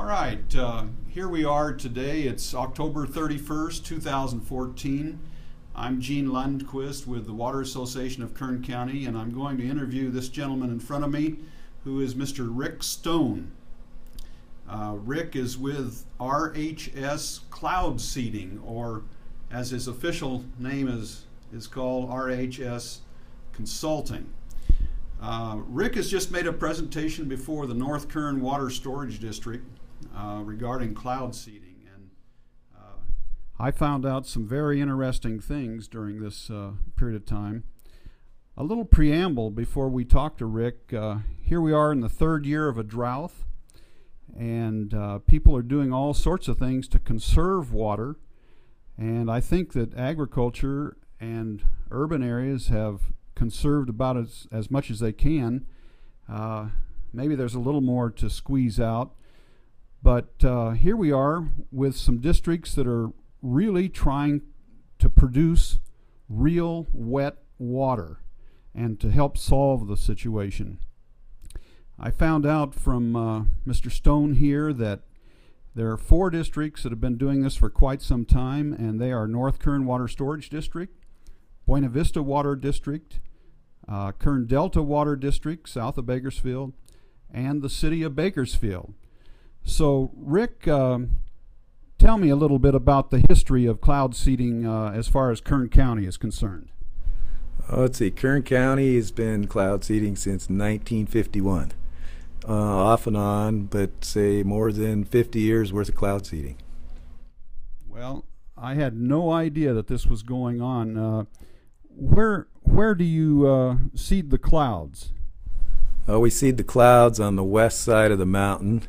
right, here we are today. It's October 31st, 2014. I'm Gene Lundquist with the Water Association of Kern County, and I'm going to interview this gentleman in front of me, who is Mr. Rick Stone. Rick is with RHS Cloud Seeding, or as his official name is called, RHS Consulting. Rick has just made a presentation before the North Kern Water Storage District regarding cloud seeding, and I found out some very interesting things during this period of time. A little preamble before we talk to Rick. Here we are in the third year of a drought, and people are doing all sorts of things to conserve water, and I think that agriculture and urban areas have conserved about as much as they can. Maybe there's a little more to squeeze out, but here we are with some districts that are really trying to produce real wet water and to help solve the situation. I found out from Mr. Stone here that there are 4 districts that have been doing this for quite some time, and they are North Kern Water Storage District, Buena Vista Water District, Kern Delta Water District south of Bakersfield, and the city of Bakersfield. So Rick, tell me a little bit about the history of cloud seeding as far as Kern County is concerned. Let's see, Kern County has been cloud seeding since 1951. Off and on, but say more than 50 years worth of cloud seeding. Well, I had no idea that this was going on. Where do you seed the clouds? We seed the clouds on the west side of the mountain,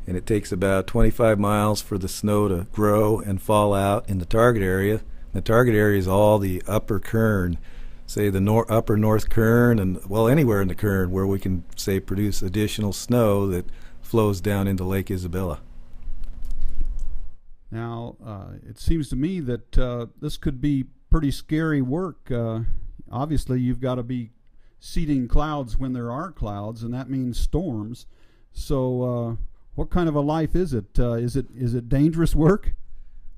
and it takes about 25 miles for the snow to grow and fall out in the target area. The target area is all the upper Kern, say the upper North Kern, and well, anywhere in the Kern where we can say produce additional snow that flows down into Lake Isabella. Now, it seems to me that this could be pretty scary work. Obviously, you've got to be seeding clouds when there are clouds, and that means storms. So, what kind of a life is it? Is it dangerous work?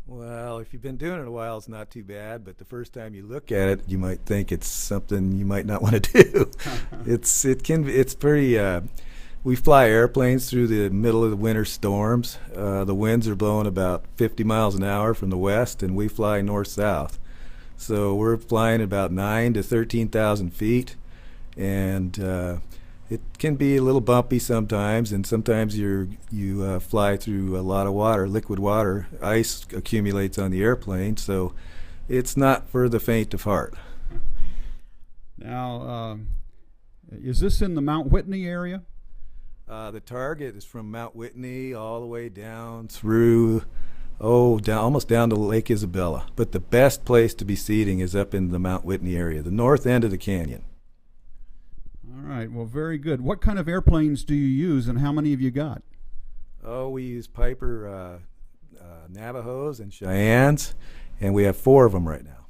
Well, if you've been doing it a while, it's not too bad. But the first time you look at it, you might think it's something you might not want to do. It's pretty. We fly airplanes through the middle of the winter storms. The winds are blowing about 50 miles an hour from the west, and we fly north-south. So we're flying about 9,000 to 13,000 feet, and it can be a little bumpy sometimes, and sometimes you fly through a lot of water, liquid water. Ice accumulates on the airplane, so it's not for the faint of heart. Now, is this in the Mount Whitney area? The target is from Mount Whitney all the way down through, almost down to Lake Isabella. But the best place to be seeding is up in the Mount Whitney area, the north end of the canyon. All right, well, very good. What kind of airplanes do you use, and how many have you got? We use Piper Navajos and Cheyennes, and we have 4 of them right now.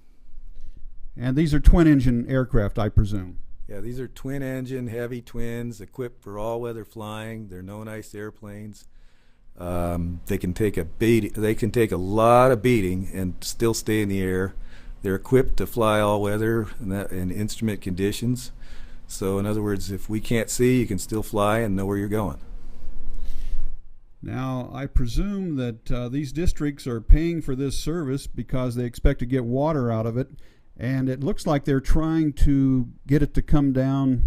And these are twin-engine aircraft, I presume? Yeah, these are twin-engine, heavy twins, equipped for all-weather flying. They're no-ice airplanes. They can take a lot of beating and still stay in the air. They're equipped to fly all-weather and instrument conditions. So in other words, if we can't see, you can still fly and know where you're going. Now, I presume that these districts are paying for this service because they expect to get water out of it, and it looks like they're trying to get it to come down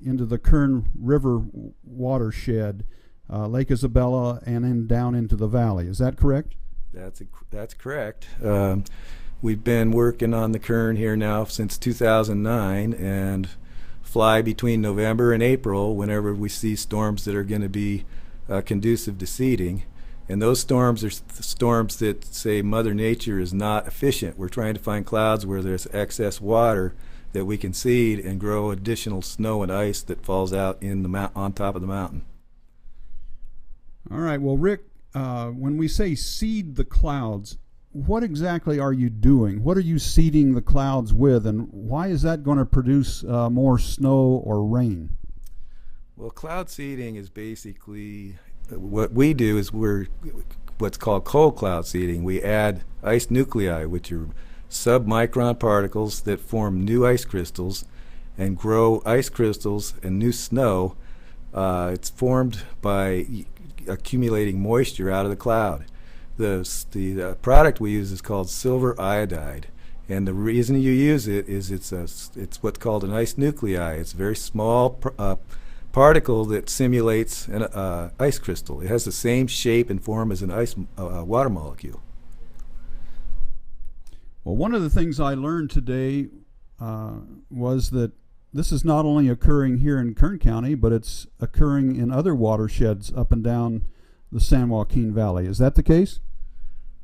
into the Kern River watershed, Lake Isabella, and then down into the valley. Is that correct? That's correct. We've been working on the Kern here now since 2009, and fly between November and April whenever we see storms that are going to be conducive to seeding. And those storms are storms that say Mother Nature is not efficient. We're trying to find clouds where there's excess water that we can seed and grow additional snow and ice that falls out on top of the mountain. All right, well, Rick, when we say seed the clouds, what exactly are you doing? What are you seeding the clouds with, and why is that going to produce more snow or rain? Well, cloud seeding is basically what we do is we're what's called cold cloud seeding. We add ice nuclei, which are submicron particles that form new ice crystals and grow ice crystals and new snow. It's formed by accumulating moisture out of the cloud. The product we use is called silver iodide, and the reason you use it is it's what's called an ice nuclei. It's a very small particle that simulates an ice crystal. It has the same shape and form as an ice water molecule. Well, one of the things I learned today was that this is not only occurring here in Kern County, but it's occurring in other watersheds up and down the San Joaquin Valley. Is that the case?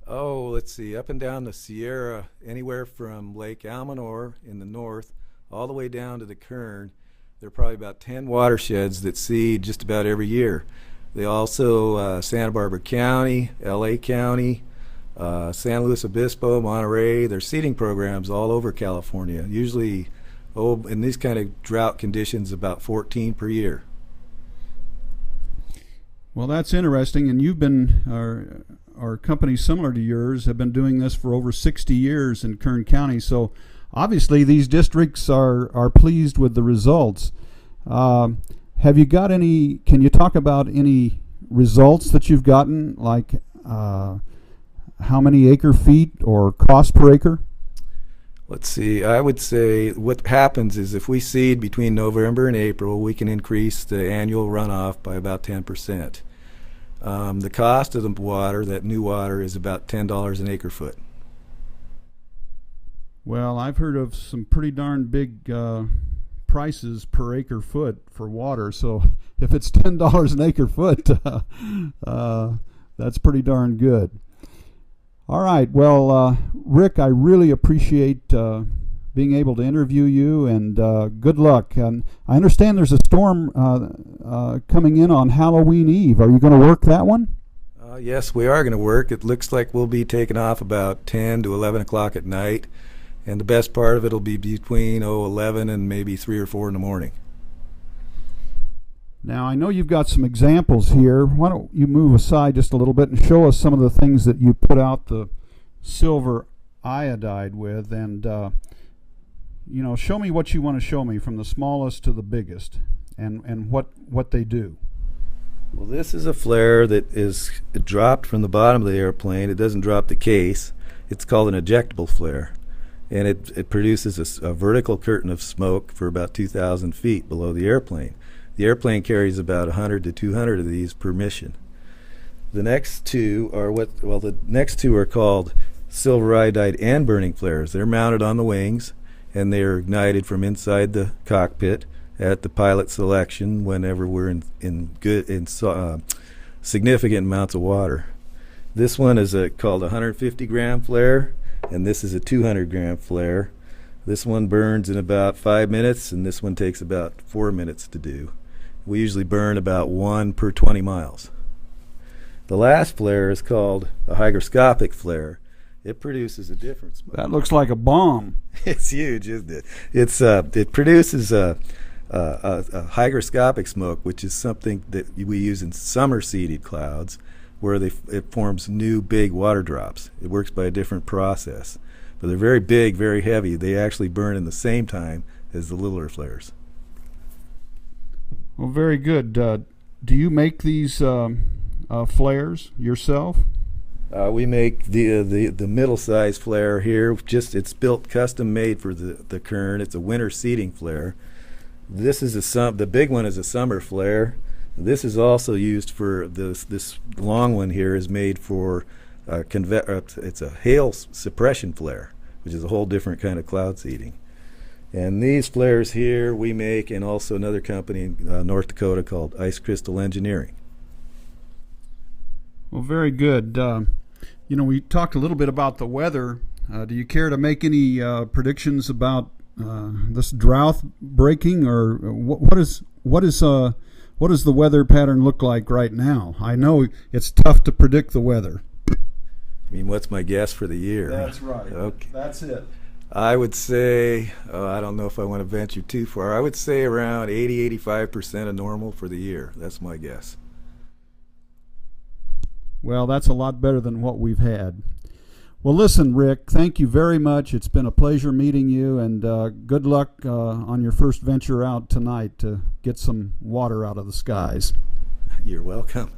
Oh, let's see. Up and down the Sierra, anywhere from Lake Almanor in the north all the way down to the Kern, there are probably about 10 watersheds that seed just about every year. They also, Santa Barbara County, LA County, San Luis Obispo, Monterey, there's seeding programs all over California. Usually, in these kind of drought conditions, about 14 per year. Well, that's interesting, and you've been, our company similar to yours, have been doing this for over 60 years in Kern County, so obviously these districts are pleased with the results. Have you got any, can you talk about any results that you've gotten, like how many acre feet or cost per acre? Let's see, I would say what happens is if we seed between November and April, we can increase the annual runoff by about 10%. The cost of the water, that new water, is about $10 an acre foot. Well, I've heard of some pretty darn big prices per acre foot for water, so if it's $10 an acre foot, that's pretty darn good. All right, well, Rick, I really appreciate being able to interview you, and good luck. And I understand there's a storm coming in on Halloween Eve. Are you going to work that one? Yes, we are going to work. It looks like we'll be taking off about 10 to 11 o'clock at night, and the best part of it will be between 11 and maybe 3 or 4 in the morning. Now, I know you've got some examples here. Why don't you move aside just a little bit and show us some of the things that you put out the silver iodide with, and you know, show me what you want to show me from the smallest to the biggest, and what they do. Well, this is a flare that is dropped from the bottom of the airplane. It doesn't drop the case. It's called an ejectable flare, and it produces a vertical curtain of smoke for about 2,000 feet below the airplane. The airplane carries about 100 to 200 of these per mission. The next two are the next two are called silver iodide and burning flares. They're mounted on the wings, and they are ignited from inside the cockpit at the pilot selection whenever we're in significant amounts of water. This one is called a 150 gram flare, and this is a 200 gram flare. This one burns in about 5 minutes, and this one takes about 4 minutes to do. We usually burn about 1 per 20 miles. The last flare is called a hygroscopic flare. It produces a different smoke. That looks like a bomb. It's huge, isn't it? It produces a hygroscopic smoke, which is something that we use in summer seeded clouds, where it forms new big water drops. It works by a different process, but they're very big, very heavy. They actually burn in the same time as the littler flares. Well, very good. Do you make these flares yourself? We make the middle-sized flare here. It's built custom made for the Kern. It's a winter seeding flare. This is the big one is a summer flare. This is also used for this long one here is made for it's a hail suppression flare, which is a whole different kind of cloud seeding. And these flares here we make, and also another company in North Dakota called Ice Crystal Engineering. Well, very good. You know, we talked a little bit about the weather. Do you care to make any predictions about this drought breaking, or what does the weather pattern look like right now? I know it's tough to predict the weather. I mean, what's my guess for the year? That's right. Okay. That's it. I would say, I don't know if I want to venture too far. I would say around 80-85% of normal for the year. That's my guess. Well, that's a lot better than what we've had. Well, listen, Rick, thank you very much. It's been a pleasure meeting you, and good luck on your first venture out tonight to get some water out of the skies. You're welcome.